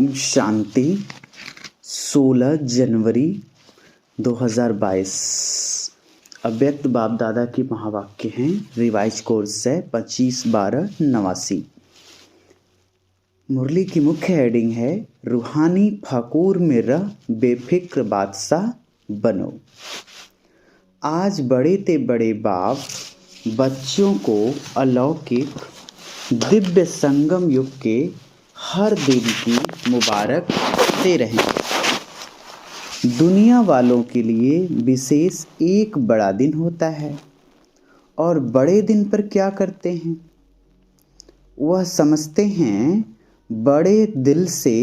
ओम शांति। 16 जनवरी 2022 अव्यक्त बाप दादा की महावाक्य हैं। रिवाइज कोर्स है 25/12/89। मुरली की मुख्य हेडिंग है रूहानी फाकूर में रह बेफिक्र बादशाह बनो। आज बड़े ते बड़े बाप बच्चों को अलौकिक दिव्य संगम युग के हर दिन की मुबारक दे रहे हैं। दुनिया वालों के लिए विशेष एक बड़ा दिन होता है और बड़े दिन पर क्या करते हैं? वह समझते हैं बड़े दिल से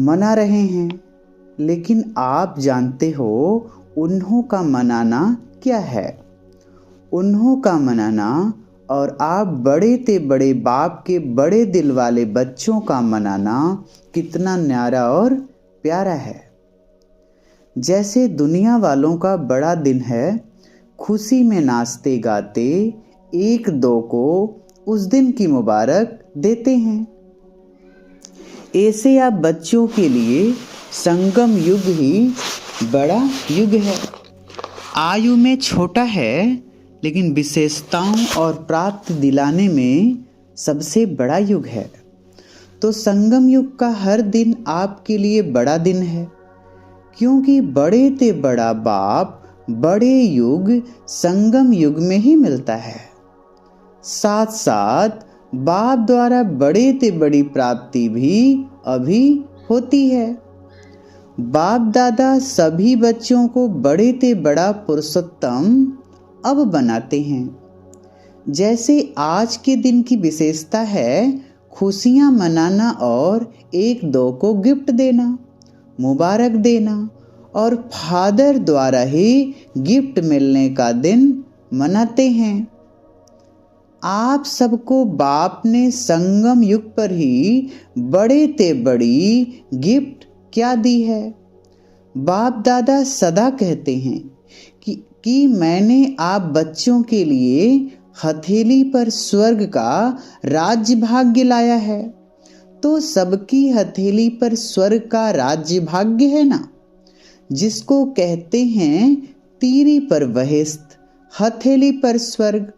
मना रहे हैं, लेकिन आप जानते हो उन्हों का मनाना क्या है। उन्हों का मनाना और आप बड़े ते बड़े बाप के बड़े दिल वाले बच्चों का मनाना कितना न्यारा और प्यारा है। जैसे दुनिया वालों का बड़ा दिन है, खुशी में नाचते गाते एक दो को उस दिन की मुबारक देते हैं। ऐसे आप बच्चों के लिए संगम युग ही बड़ा युग है। आयु में छोटा है, लेकिन विशेषताओं और प्राप्त दिलाने में सबसे बड़ा युग है। तो संगम युग का हर दिन आपके लिए बड़ा दिन है, क्योंकि बड़े ते बड़ा बाप बड़े युग संगम युग में ही मिलता है। साथ साथ बाप द्वारा बड़े ते बड़ी प्राप्ति भी अभी होती है। बाप दादा सभी बच्चों को बड़े ते बड़ा पुरुषोत्तम अब बनाते हैं। जैसे आज के दिन की विशेषता है खुशियां मनाना और एक दो को गिफ्ट देना, मुबारक देना, और फादर द्वारा ही गिफ्ट मिलने का दिन मनाते हैं। आप सबको बाप ने संगम युग पर ही बड़े ते बड़ी गिफ्ट क्या दी है। बाप दादा सदा कहते हैं कि मैंने आप बच्चों के लिए हथेली पर स्वर्ग का राज्य भाग्य लाया है। तो सबकी हथेली पर स्वर्ग का राज्य भाग्य है ना, जिसको कहते हैं तीरी पर बहिश्त, हथेली पर स्वर्ग।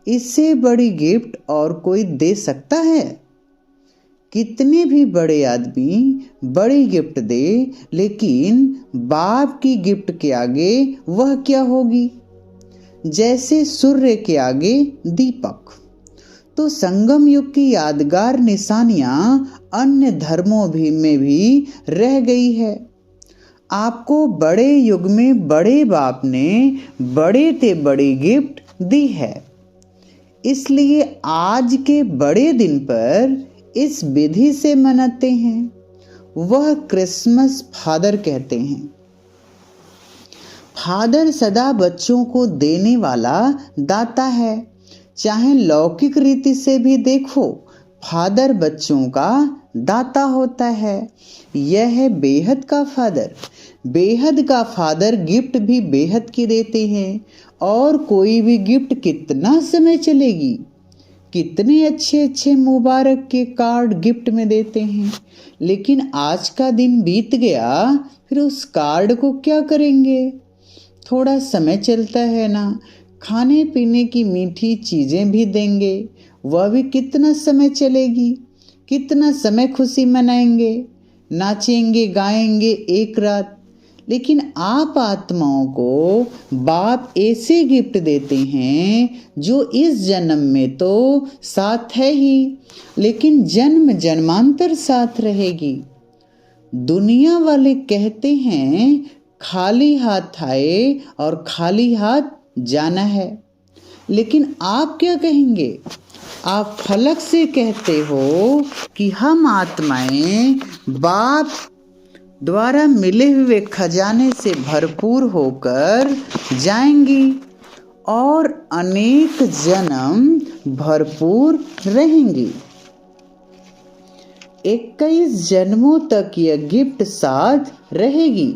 इससे बड़ी गिफ्ट और कोई दे सकता है? कितने भी बड़े आदमी बड़ी गिफ्ट दे, लेकिन बाप की गिफ्ट के आगे वह क्या होगी? जैसे सूर्य के आगे दीपक। तो संगम युग की यादगार निशानियां अन्य धर्मों में भी रह गई है। आपको बड़े युग में बड़े बाप ने बड़े ते बड़ी गिफ्ट दी है। इसलिए आज के बड़े दिन पर इस विधि से मनाते हैं। वह क्रिसमस फादर कहते हैं। फादर सदा बच्चों को देने वाला दाता है। चाहे लौकिक रीति से भी देखो, फादर बच्चों का दाता होता है। यह है बेहद का फादर। बेहद का फादर गिफ्ट भी बेहद की देते हैं। और कोई भी गिफ्ट कितना समय चलेगी? कितने अच्छे अच्छे मुबारक के कार्ड गिफ्ट में देते हैं, लेकिन आज का दिन बीत गया, फिर उस कार्ड को क्या करेंगे? थोड़ा समय चलता है ना, खाने पीने की मीठी चीज़ें भी देंगे, वह भी कितना समय चलेगी? कितना समय खुशी मनाएंगे, नाचेंगे गाएंगे एक रात। लेकिन आप आत्माओं को बाप ऐसे गिफ्ट देते हैं जो इस जन्म में तो साथ है ही, लेकिन जन्म जन्मांतर साथ रहेगी। दुनिया वाले कहते हैं खाली हाथ आए और खाली हाथ जाना है, लेकिन आप क्या कहेंगे? आप फलक से कहते हो कि हम आत्माएं बाप द्वारा मिले हुए खजाने से भरपूर होकर जाएंगी और अनेक जन्म भरपूर रहेंगी। 21 जन्मों तक यह गिफ्ट साथ रहेगी।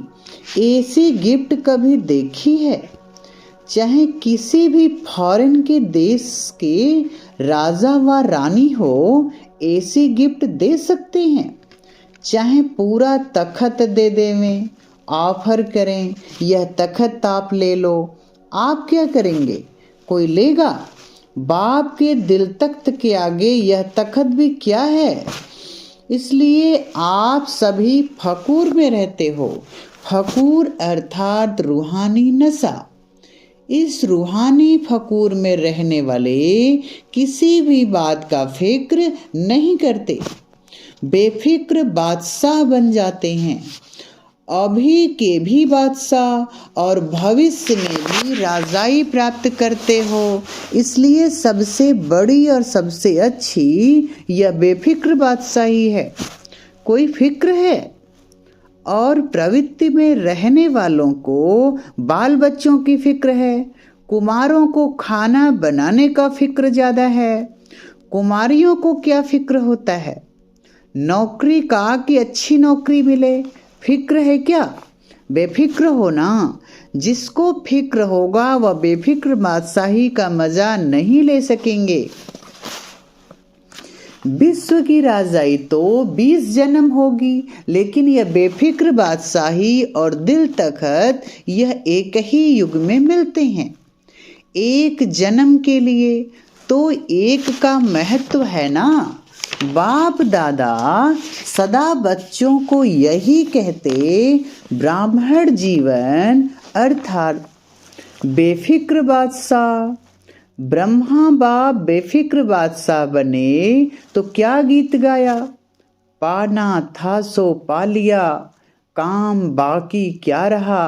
ऐसी गिफ्ट कभी देखी है? चाहे किसी भी फॉरेन के देश के राजा व रानी हो, ऐसी गिफ्ट दे सकते हैं, चाहे पूरा तखत दे देवें, ऑफर करें, यह तखत आप ले लो, आप क्या करेंगे? कोई लेगा? बाप के दिल तख्त के आगे यह तखत भी क्या है? इसलिए आप सभी फकूर में रहते हो। फकूर अर्थात रूहानी नशा। इस रूहानी फकूर में रहने वाले किसी भी बात का फिक्र नहीं करते, बेफिक्र बादशाह बन जाते हैं। अभी के भी बादशाह और भविष्य में भी राजाई प्राप्त करते हो। इसलिए सबसे बड़ी और सबसे अच्छी यह बेफिक्र बादशाही है। कोई फिक्र है? और प्रवृत्ति में रहने वालों को बाल बच्चों की फिक्र है, कुमारों को खाना बनाने का फिक्र ज़्यादा है। कुमारियों को क्या फिक्र होता है? नौकरी का कि अच्छी नौकरी मिले, फिक्र है क्या? बेफिक्र हो ना। जिसको फिक्र होगा वह बेफिक्र बादशाही का मजा नहीं ले सकेंगे। विश्व की राजाई तो 20 जन्म होगी, लेकिन यह बेफिक्र बादशाही और दिल तखत यह एक ही युग में मिलते हैं। एक जन्म के लिए तो एक का महत्व है ना। बाप दादा सदा बच्चों को यही कहते, ब्राह्मण जीवन अर्थात बेफिक्र बादशाह। ब्रह्मा बाप बेफिक्र बादशाह बने तो क्या गीत गाया? पाना था सो पा लिया, काम बाकी क्या रहा।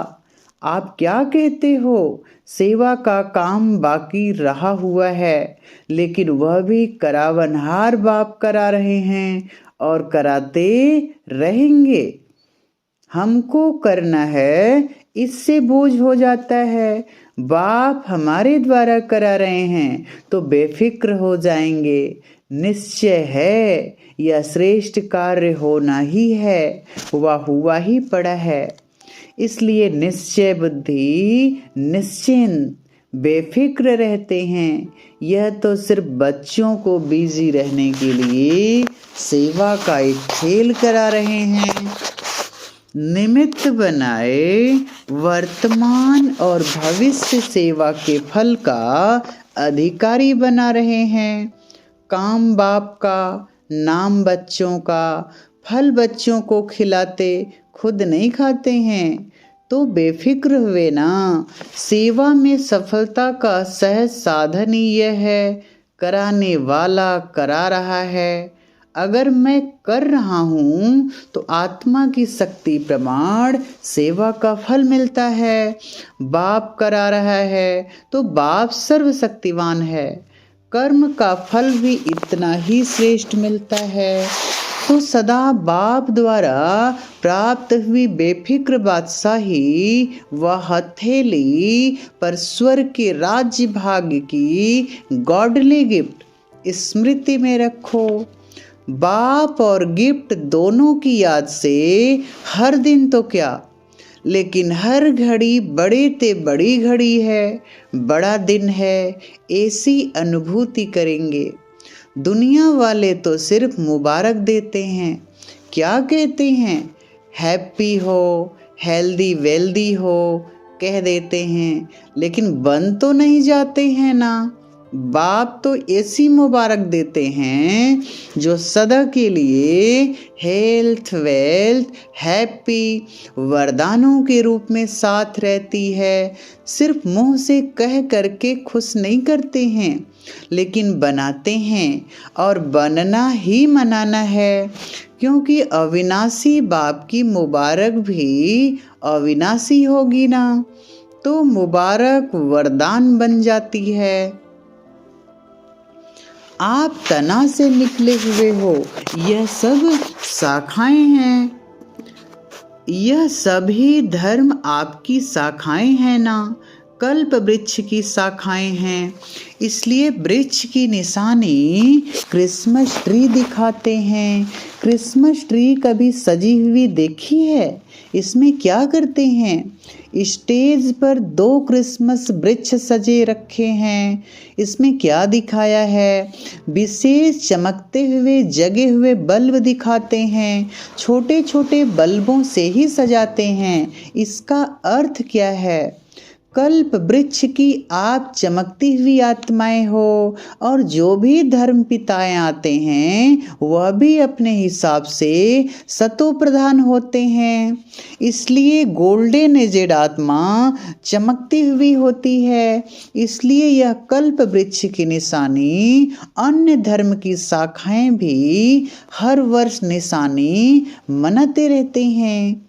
आप क्या कहते हो? सेवा का काम बाकी रहा हुआ है, लेकिन वह भी करावनहार बाप करा रहे हैं और कराते रहेंगे। हमको करना है, इससे बोझ हो जाता है। बाप हमारे द्वारा करा रहे हैं तो बेफिक्र हो जाएंगे। निश्चय है यह श्रेष्ठ कार्य होना ही है, हुआ ही पड़ा है। इसलिए निश्चय बुद्धि निश्चिंत बेफिक्र रहते हैं। यह तो सिर्फ बच्चों को बिजी रहने के लिए सेवा का एक खेल करा रहे हैं। निमित्त बनाए वर्तमान और भविष्य सेवा के फल का अधिकारी बना रहे हैं। काम बाप का, नाम बच्चों का, फल बच्चों को खिलाते, खुद नहीं खाते हैं तो बेफिक्र हुए ना। सेवा में सफलता का सहज साधन ही यह है, कराने वाला करा रहा है। अगर मैं कर रहा हूँ तो आत्मा की शक्ति प्रमाण सेवा का फल मिलता है। बाप करा रहा है तो बाप सर्वशक्तिवान है, कर्म का फल भी इतना ही श्रेष्ठ मिलता है। तो सदा बाप द्वारा प्राप्त हुई बेफिक्र बादशाही व हथेली पर स्वर्ग के राज्य भाग्य की गॉडली गिफ्ट स्मृति में रखो। बाप और गिफ्ट दोनों की याद से हर दिन तो क्या, लेकिन हर घड़ी बड़े ते बड़ी घड़ी है, बड़ा दिन है, ऐसी अनुभूति करेंगे। दुनिया वाले तो सिर्फ मुबारक देते हैं। क्या कहते हैं? हैप्पी हो, हेल्दी वेल्दी हो कह देते हैं, लेकिन बन तो नहीं जाते हैं ना। बाप तो ऐसी मुबारक देते हैं जो सदा के लिए हेल्थ, वेल्थ, हैप्पी वरदानों के रूप में साथ रहती है। सिर्फ मुंह से कह करके खुश नहीं करते हैं, लेकिन बनाते हैं, और बनना ही मनाना है, क्योंकि अविनाशी बाप की मुबारक भी अविनाशी होगी ना, तो मुबारक वरदान बन जाती है। आप तना से निकले हुए हो, यह सब शाखाएं हैं। यह सभी धर्म आपकी शाखाएं हैं ना, कल्प वृक्ष की शाखाएं हैं। इसलिए वृक्ष की निशानी क्रिसमस ट्री दिखाते हैं, क्रिसमस ट्री कभी सजी हुई देखी है? इसमें क्या करते हैं? स्टेज पर 2 क्रिसमस वृक्ष सजे रखे हैं। इसमें क्या दिखाया है? विशेष चमकते हुए जगे हुए बल्ब दिखाते हैं। छोटे छोटे बल्बों से ही सजाते हैं। इसका अर्थ क्या है? कल्प वृक्ष की आप चमकती हुई आत्माएं हो, और जो भी धर्म पिताएं आते हैं वह भी अपने हिसाब से सतो प्रधान होते हैं। इसलिए गोल्डन एजेड आत्मा चमकती हुई होती है। इसलिए यह कल्प वृक्ष की निशानी अन्य धर्म की शाखाएं भी हर वर्ष निशानी मनाते रहते हैं।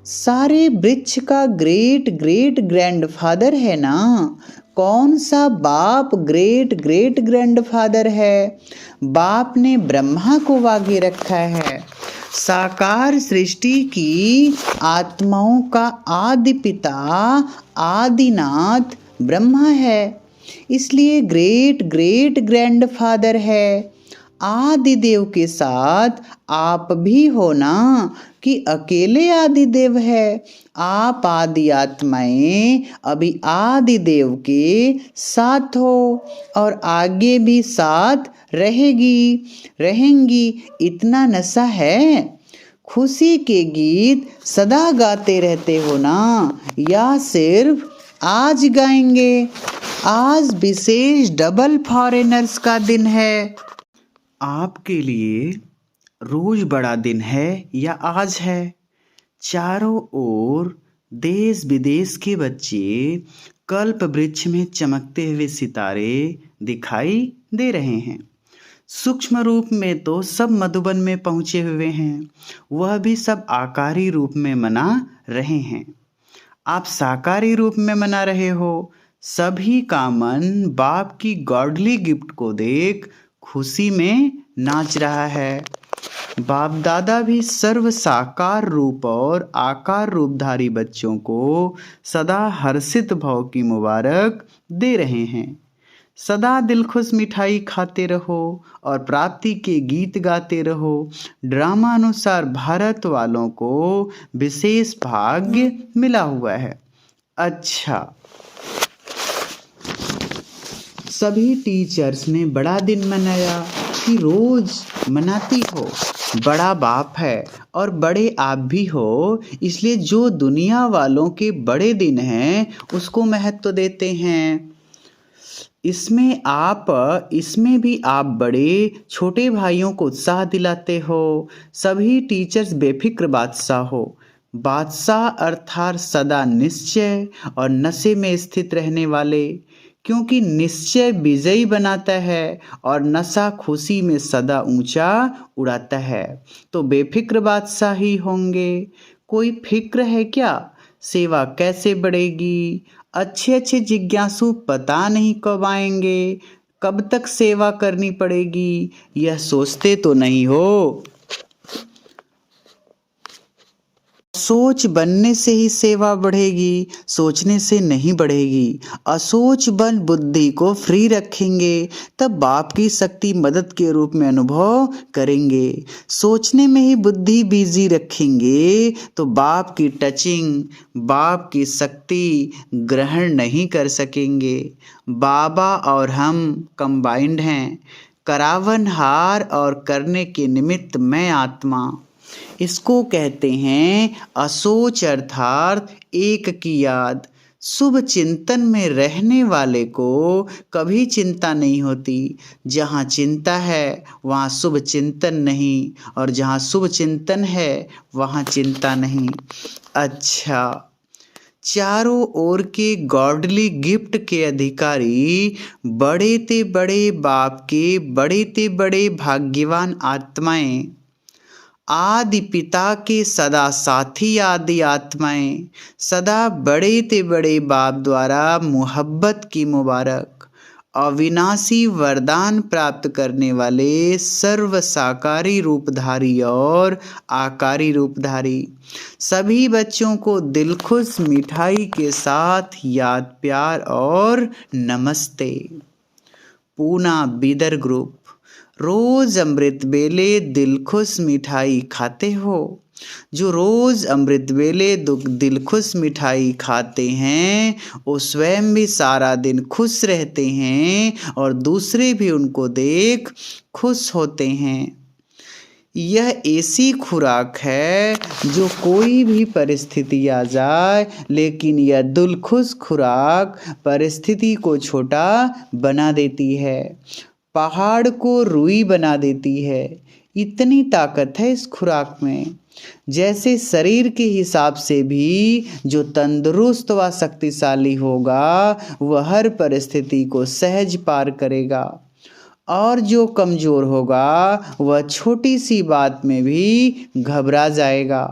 सारे वृक्ष का ग्रेट ग्रेट ग्रैंडफादर है ना? कौन सा बाप ग्रेट ग्रेट ग्रैंडफादर है? बाप ने ब्रह्मा को आगे रखा है। साकार सृष्टि की आत्माओं का आदि पिता आदिनाथ ब्रह्मा है, इसलिए ग्रेट ग्रेट ग्रैंडफादर है। आदिदेव के साथ आप भी हो ना, कि अकेले आदिदेव है? आप आदि आत्माएं अभी आदिदेव के साथ हो, और आगे भी साथ रहेंगी। इतना नशा है? खुशी के गीत सदा गाते रहते हो ना, या सिर्फ आज गाएंगे? आज विशेष डबल फॉरेनर्स का दिन है। आपके लिए रोज बड़ा दिन है या आज है? चारों ओर देश विदेश के बच्चे कल्प वृक्ष में चमकते हुए सितारे दिखाई दे रहे हैं। सूक्ष्म रूप में तो सब मधुबन में पहुंचे हुए हैं, वह भी सब आकारी रूप में मना रहे हैं। आप साकारी रूप में मना रहे हो। सभी का मन बाप की गॉडली गिफ्ट को देख खुशी में नाच रहा है। बाप दादा भी सर्व साकार रूप और आकार रूपधारी बच्चों को सदा हर्षित भाव की मुबारक दे रहे हैं। सदा दिलखुश मिठाई खाते रहो और प्राप्ति के गीत गाते रहो। ड्रामा अनुसार भारत वालों को विशेष भाग्य मिला हुआ है। अच्छा, सभी टीचर्स ने बड़ा दिन मनाया कि रोज मनाती हो? बड़ा बाप है और बड़े आप भी हो, इसलिए जो दुनिया वालों के बड़े दिन हैं उसको महत्व देते हैं। इसमें भी आप बड़े छोटे भाइयों को उत्साह दिलाते हो। सभी टीचर्स बेफिक्र बादशाह हो। बादशाह अर्थात सदा निश्चय और नशे में स्थित रहने वाले, क्योंकि निश्चय विजयी बनाता है और नशा खुशी में सदा ऊंचा उड़ाता है। तो बेफिक्र बादशाह ही होंगे। कोई फिक्र है क्या? सेवा कैसे बढ़ेगी? अच्छे अच्छे जिज्ञासु पता नहीं कब आएंगे, कब तक सेवा करनी पड़ेगी, यह सोचते तो नहीं हो। सोच बनने से ही सेवा बढ़ेगी, सोचने से नहीं बढ़ेगी। असोच बन बुद्धि को फ्री रखेंगे, तब बाप की शक्ति मदद के रूप में अनुभव करेंगे। सोचने में ही बुद्धि बिजी रखेंगे तो बाप की टचिंग, बाप की शक्ति ग्रहण नहीं कर सकेंगे। बाबा और हम कंबाइंड हैं, करावनहार और करने के निमित्त मैं आत्मा। इसको कहते हैं असोच अर्थात एक की याद। शुभ चिंतन में रहने वाले को कभी चिंता नहीं होती। जहाँ चिंता है वहाँ शुभ चिंतन नहीं, और जहाँ शुभ चिंतन है वहाँ चिंता नहीं। अच्छा, चारों ओर के गॉडली गिफ्ट के अधिकारी बड़े ते बड़े बाप के बड़े ते बड़े भाग्यवान आत्माएं, आदि पिता के सदा साथी आदि आत्माएं, सदा बड़े ते बड़े बाप द्वारा मुहब्बत की मुबारक, अविनाशी वरदान प्राप्त करने वाले सर्व साकारी रूपधारी और आकारी रूपधारी सभी बच्चों को दिलखुश मिठाई के साथ याद प्यार और नमस्ते। पूना बीदर ग्रुप रोज अमृत बेले दिल खुश मिठाई खाते हो। जो रोज अमृत बेले दिल खुश मिठाई खाते हैं वो स्वयं भी सारा दिन खुश रहते हैं और दूसरे भी उनको देख खुश होते हैं। यह ऐसी खुराक है जो कोई भी परिस्थिति आ जाए, लेकिन यह दिलखुश खुराक परिस्थिति को छोटा बना देती है, पहाड़ को रुई बना देती है। इतनी ताकत है इस खुराक में। जैसे शरीर के हिसाब से भी जो तंदुरुस्त व शक्तिशाली होगा वह हर परिस्थिति को सहज पार करेगा, और जो कमज़ोर होगा वह छोटी सी बात में भी घबरा जाएगा।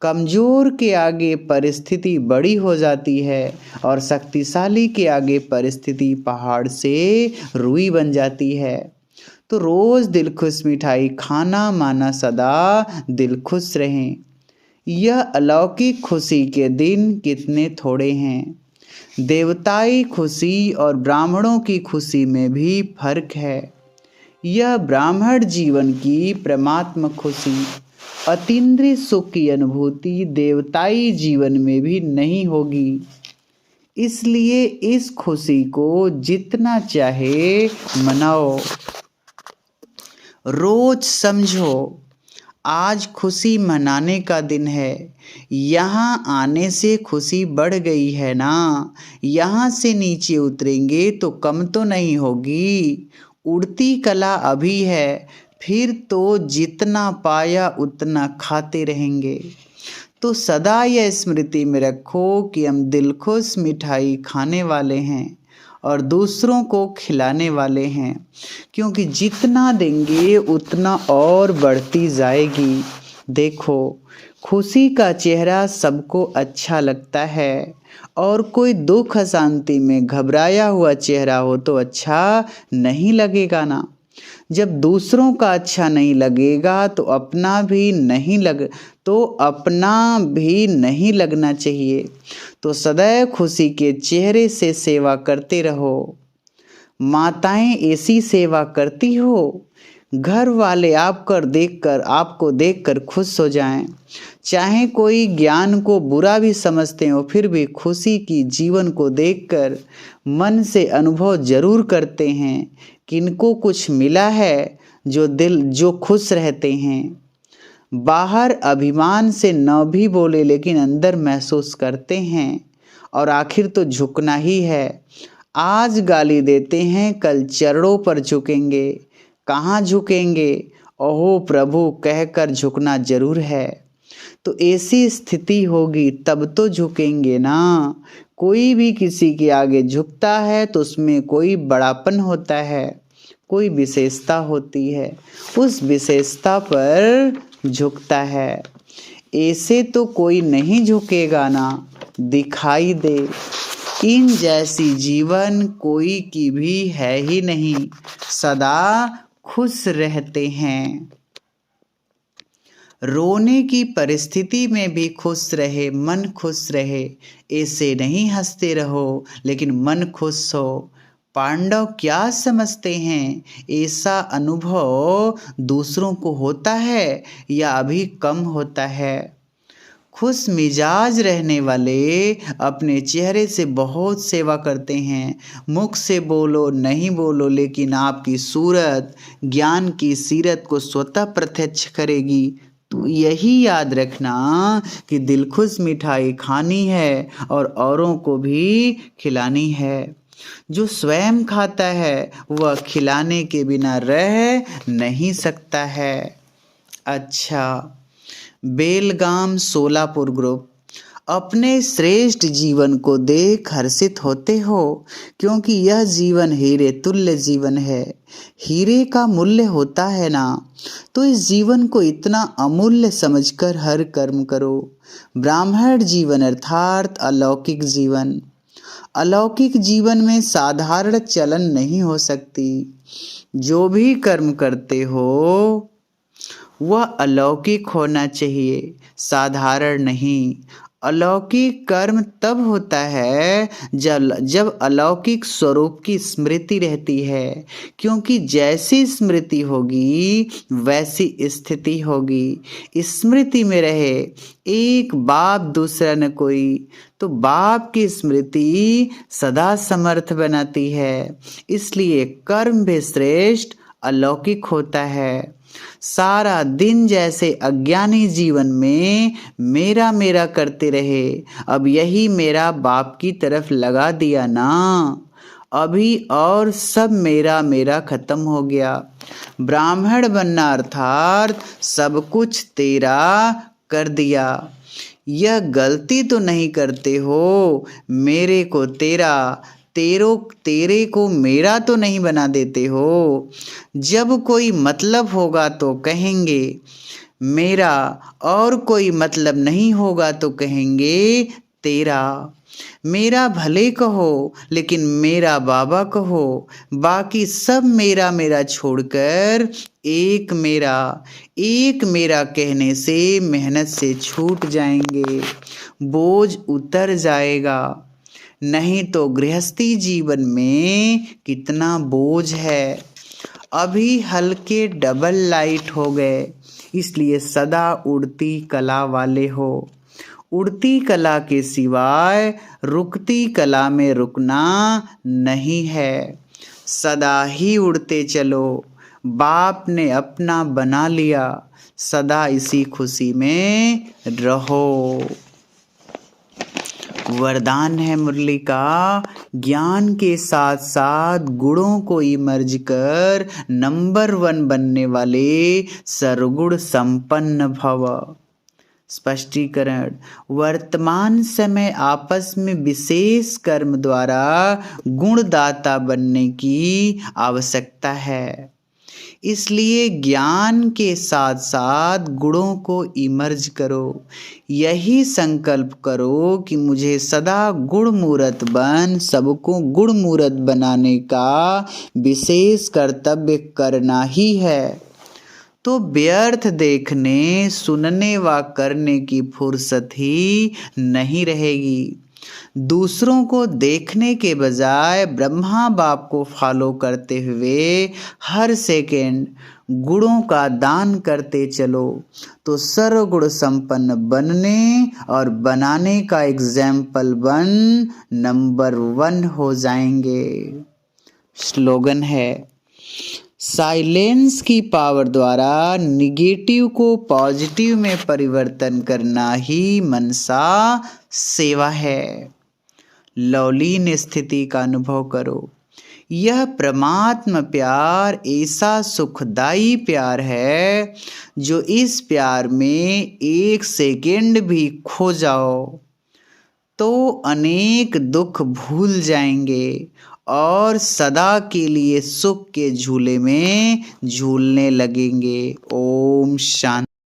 कमज़ोर के आगे परिस्थिति बड़ी हो जाती है और शक्तिशाली के आगे परिस्थिति पहाड़ से रुई बन जाती है। तो रोज़ दिल खुश मिठाई खाना माना सदा दिल खुश रहें। यह अलौकिक खुशी के दिन कितने थोड़े हैं। देवताई खुशी और ब्राह्मणों की खुशी में भी फर्क है। यह ब्राह्मण जीवन की परमात्मा खुशी, अतीन्द्रिय सुख की अनुभूति देवताई जीवन में भी नहीं होगी। इसलिए इस खुशी को जितना चाहे मनाओ। रोज समझो आज खुशी मनाने का दिन है। यहाँ आने से खुशी बढ़ गई है ना, यहाँ से नीचे उतरेंगे तो कम तो नहीं होगी। उड़ती कला अभी है, फिर तो जितना पाया उतना खाते रहेंगे। तो सदा यह स्मृति में रखो कि हम दिल खुश मिठाई खाने वाले हैं और दूसरों को खिलाने वाले हैं, क्योंकि जितना देंगे उतना और बढ़ती जाएगी। देखो, खुशी का चेहरा सबको अच्छा लगता है, और कोई दुख अशांति में घबराया हुआ चेहरा हो तो अच्छा नहीं लगेगा ना। जब दूसरों का अच्छा नहीं लगेगा तो अपना भी नहीं लगना चाहिए। तो सदैव खुशी के चेहरे से सेवा करते रहो। माताएं ऐसी सेवा करती हो, घर वाले आपको देखकर खुश हो जाएं। चाहे कोई ज्ञान को बुरा भी समझते हो, फिर भी खुशी की जीवन को देखकर मन से अनुभव जरूर करते हैं कि इनको कुछ मिला है, जो खुश रहते हैं। बाहर अभिमान से न भी बोले, लेकिन अंदर महसूस करते हैं, और आखिर तो झुकना ही है। आज गाली देते हैं, कल चरणों पर झुकेंगे। कहाँ झुकेंगे? ओहो प्रभु कहकर झुकना जरूर है। तो ऐसी स्थिति होगी तब तो झुकेंगे ना। कोई भी किसी के आगे झुकता है तो उसमें कोई बड़ापन होता है, कोई विशेषता होती है, उस विशेषता पर झुकता है। ऐसे तो कोई नहीं झुकेगा ना, दिखाई दे। इन जैसी जीवन कोई की भी है ही नहीं, सदा खुश रहते हैं। रोने की परिस्थिति में भी खुश रहे, मन खुश रहे। ऐसे नहीं हंसते रहो लेकिन मन खुश हो। पांडव क्या समझते हैं, ऐसा अनुभव दूसरों को होता है या अभी कम होता है? खुश मिजाज रहने वाले अपने चेहरे से बहुत सेवा करते हैं। मुख से बोलो नहीं बोलो, लेकिन आपकी सूरत ज्ञान की सीरत को स्वतः प्रत्यक्ष करेगी। तो यही याद रखना कि दिल खुश मिठाई खानी है और औरों को भी खिलानी है। जो स्वयं खाता है वह खिलाने के बिना रह नहीं सकता है। अच्छा, बेलगाम सोलापुर ग्रुप, अपने श्रेष्ठ जीवन को देख हर्षित होते हो, क्योंकि यह जीवन हीरे तुल्य जीवन है। हीरे का मूल्य होता है ना, तो इस जीवन को इतना अमूल्य समझकर हर कर्म करो। ब्राह्मण जीवन अर्थात अलौकिक जीवन। अलौकिक जीवन में साधारण चलन नहीं हो सकती। जो भी कर्म करते हो वह अलौकिक होना चाहिए, साधारण नहीं। अलौकिक कर्म तब होता है जब अलौकिक स्वरूप की स्मृति रहती है, क्योंकि जैसी स्मृति होगी वैसी स्थिति होगी। स्मृति में रहे एक बाप दूसरा न कोई, तो बाप की स्मृति सदा समर्थ बनाती है। इसलिए कर्म भी श्रेष्ठ अलौकिक होता है। सारा दिन जैसे अज्ञानी जीवन में मेरा मेरा करते रहे, अब यही मेरा बाप की तरफ लगा दिया ना, अभी और सब मेरा मेरा खत्म हो गया। ब्राह्मण बनना अर्थात सब कुछ तेरा कर दिया। यह गलती तो नहीं करते हो, मेरे को तेरा, तेरे को मेरा तो नहीं बना देते हो। जब कोई मतलब होगा तो कहेंगे मेरा, और कोई मतलब नहीं होगा तो कहेंगे तेरा। मेरा भले कहो लेकिन मेरा बाबा कहो, बाकी सब मेरा मेरा छोड़कर एक मेरा कहने से मेहनत से छूट जाएंगे, बोझ उतर जाएगा। नहीं तो गृहस्थी जीवन में कितना बोझ है। अभी हल्के डबल लाइट हो गए, इसलिए सदा उड़ती कला वाले हो। उड़ती कला के सिवाय रुकती कला में रुकना नहीं है। सदा ही उड़ते चलो, बाप ने अपना बना लिया, सदा इसी खुशी में रहो। वरदान है मुरली का, ज्ञान के साथ साथ गुणों को इमर्ज कर नंबर 1 बनने वाले सर्वगुण संपन्न भव। स्पष्टीकरण, वर्तमान समय आपस में विशेष कर्म द्वारा गुणदाता बनने की आवश्यकता है। इसलिए ज्ञान के साथ साथ गुणों को इमर्ज करो। यही संकल्प करो कि मुझे सदा गुण मूर्त बन सबको गुण मूर्त बनाने का विशेष कर्तव्य करना ही है। तो व्यर्थ देखने, सुनने व करने की फुर्सत ही नहीं रहेगी। दूसरों को देखने के बजाय ब्रह्मा बाप को फॉलो करते हुए हर सेकेंड गुणों का दान करते चलो, तो सर्वगुण संपन्न बनने और बनाने का एग्जाम्पल बन नंबर 1 हो जाएंगे। स्लोगन है, साइलेंस की पावर द्वारा निगेटिव को पॉजिटिव में परिवर्तन करना ही मनसा सेवा है। लवलीन स्थिति का अनुभव करो। यह परमात्मा प्यार ऐसा सुखदाई प्यार है, जो इस प्यार में एक सेकेंड भी खो जाओ तो अनेक दुख भूल जाएंगे और सदा के लिए सुख के झूले में झूलने लगेंगे। ओम शांति।